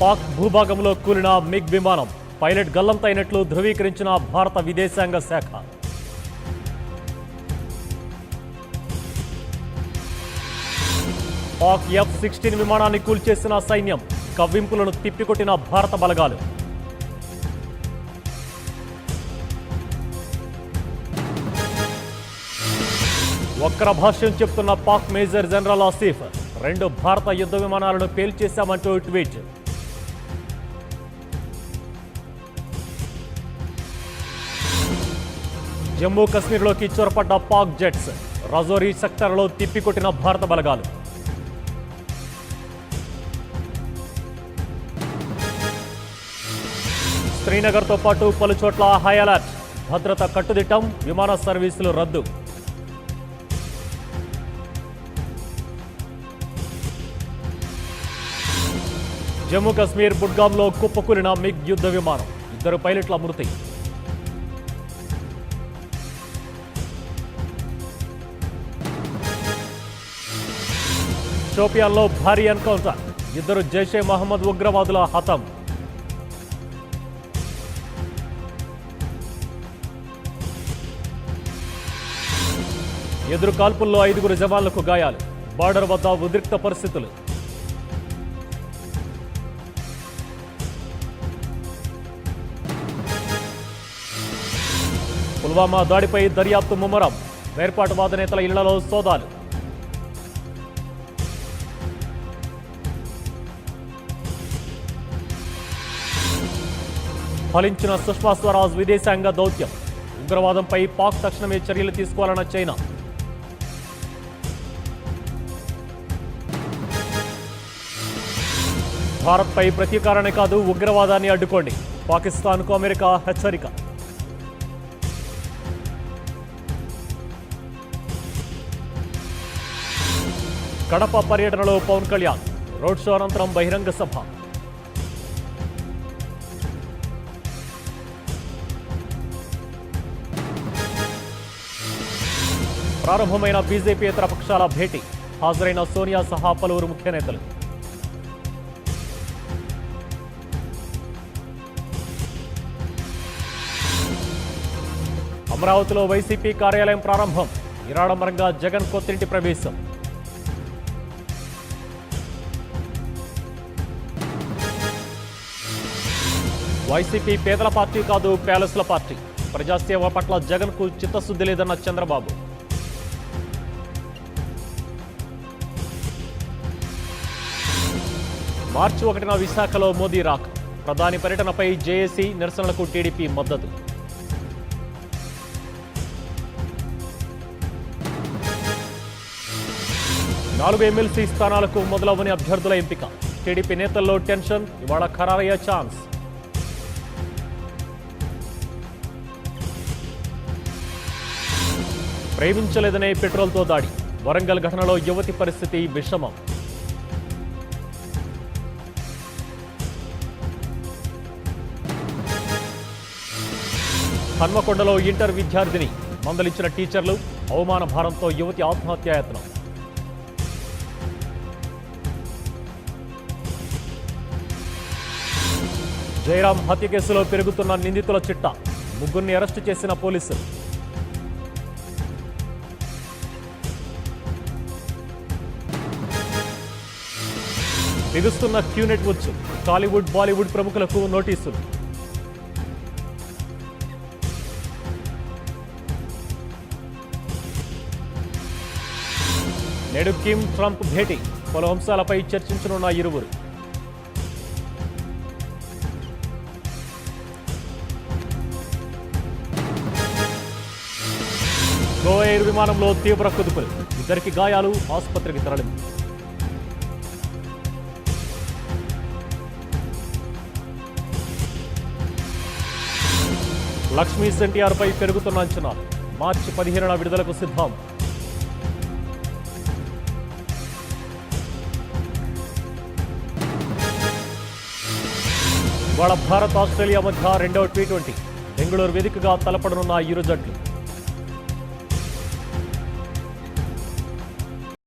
పాక్ భూభాగంలో కూలిన మిగ్ విమానం పైలట్ గల్లంతైనట్లు ధృవీకరించిన భారత విదేశాంగ శాఖ. పాక్ F-16 విమానాన్ని కూల్చేసిన సైన్యం, కవ్వింపులను తిప్పికొట్టిన భారత బలగాలు. వక్ర భాష్యం చెప్తున్న పాక్ మేజర్ జనరల్ ఆసిఫ్, 2 భారత యుద్ధ విమానాలను పేల్చేశామంటూ ట్వీట్. జమ్మూ కశ్మీర్లోకి చొరపడ్డ పాక్ జెట్స్, రజోరీ సెక్టార్లో తిప్పికొట్టిన భారత బలగాలు. శ్రీనగర్తో పాటు పలు చోట్ల హై అలర్ట్, భద్రత కట్టుదిట్టం, విమాన సర్వీసులు రద్దు. జమ్మూ కశ్మీర్ బుడ్గాంలో కుప్పకూలిన మిగ్ యుద్ధ విమానం, 2 పైలట్ల మృతి. షోపియాన్లో భారీ ఎన్కౌంటర్, 2 జైషే మహమ్మద్ ఉగ్రవాదుల హతం. ఎదురు కాల్పుల్లో 5 జవాన్లకు గాయాలు, బార్డర్ వద్ద ఉద్రిక్త పరిస్థితులు. పుల్వామా దాడిపై దర్యాప్తు ముమ్మరం, వేర్పాటువాద నేతల ఇళ్లలో సోదాలు. ఫలించిన సుష్మా స్వరాజ్ విదేశాంగ దౌత్యం, ఉగ్రవాదంపై పాక్ తక్షణమే చర్యలు తీసుకోవాలన్న చైనా. భారత్పై ప్రతీకారాన్ని కాదు, ఉగ్రవాదాన్ని అడ్డుకోండి, పాకిస్తాన్కు అమెరికా హెచ్చరిక. కడప పర్యటనలో పవన్ కళ్యాణ్, రోడ్ షో అనంతరం బహిరంగ సభ. ప్రారంభమైన బీజేపీయేతర పక్షాల భేటీ, హాజరైన సోనియా సహా పలువురు ముఖ్య నేతలు. అమరావతిలో వైసీపీ కార్యాలయం ప్రారంభం, నిరాడంబరంగా జగన్ కొత్తింటి ప్రవేశం. వైసీపీ పేదల పార్టీ కాదు, ప్యాలెస్ల పార్టీ, ప్రజాసేవ పట్ల జగన్కు చిత్తశుద్ధి లేదన్న చంద్రబాబు. మార్చి 1న విశాఖలో మోదీ రాక, ప్రధాని పర్యటనపై జేఏసీ నిరసనలకు టీడీపీ మద్దతు. నాలుగు ఎమ్మెల్సీ స్థానాలకు మొదలవని అభ్యర్థుల ఎంపిక, టీడీపీ నేతల్లో టెన్షన్, ఇవాళ ఖరారయ్యే ఛాన్స్. ప్రేమించలేదనే పెట్రోల్తో దాడి, వరంగల్ ఘటనలో యువతి పరిస్థితి విషమం. హన్మకొండలో ఇంటర్ విద్యార్థిని మందలించిన టీచర్లు, అవమాన భారంతో యువతి ఆత్మహత్యాయత్నం. జయరాం హత్య కేసులో పెరుగుతున్న నిందితుల చిట్టా, 3 అరెస్టు చేసిన పోలీసులు. బిగుస్తున్న క్యూనెట్ వచ్చు, టాలీవుడ్ బాలీవుడ్ ప్రముఖులకు నోటీసులు. నేడు కిమ్ ట్రంప్ భేటీ, పలు అంశాలపై చర్చించనున్న ఇరువురు. గో ఎయిర్ విమానంలో తీవ్ర కుదుపులు, 2 గాయాలు, ఆసుపత్రికి తరలింపు. లక్ష్మీ ఎన్టీఆర్పై పెరుగుతున్న అంచనాలు, మార్చి 15న విడుదలకు సిద్ధం. ఇవాళ భారత్ ఆస్ట్రేలియా మధ్య 2వ T20, బెంగళూరు వేదికగా తలపడనున్న ఇరు జట్లు.